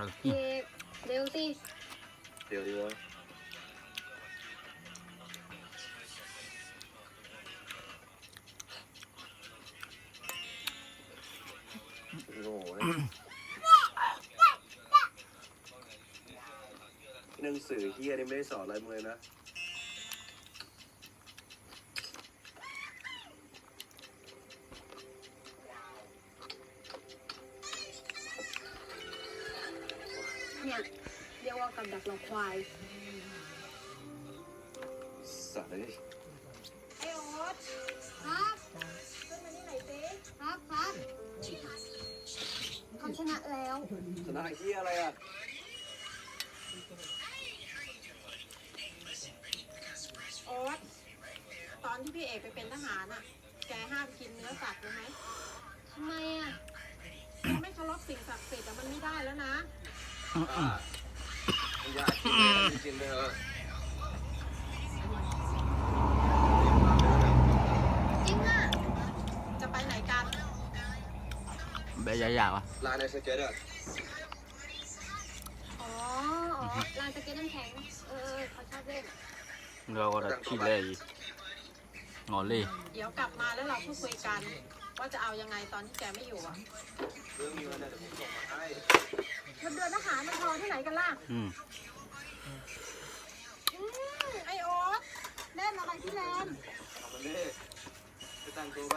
เอกเร็วสิเดี๋ยวดีวะโง่หนังสือเฮียนี่ไม่ได้สอนอะไรมึงเลยนะเนี่ยเรียกว่ากับดักเราควายสัตว์เลยไอโอ๊ตครับขึ้นมานี่หน่อยสิครับเขาชนะแล้ว ชนะเฮียอะไรอ่ะโอ๊ตตอนที่พี่เอกไปเป็นทหารอ่ะแกห้ามกินเนื้อสัตว์รู้ไหมทำไมอ่ะไม่เคารพสิ่งศักดิ์สิทธิ์แต่มันไม่ได้แล้วนะอยากกินเลยกินเลยจริงอ่ะจะไปไหนกันเบยยาวะร้านในสเก็ตอ่ะอ๋อลานสเก็ตน้ำแข็งเขาชอบเล่นเราก็จะขี้เลยงอเลย เดี๋ยวกลับมาแล้วเราพูดคุยกันว่าจะเอายังไงตอนที่แกไม่อยู่อ่ะเรื่องมีเงินเดี๋ยวผมส่งมาให้เงินเดือนทหารมันพอที่ไหนกันล่ะไอโอ๊ตเล่นอะไรที่แลนเอามาเล่ไปตั้งตัวไป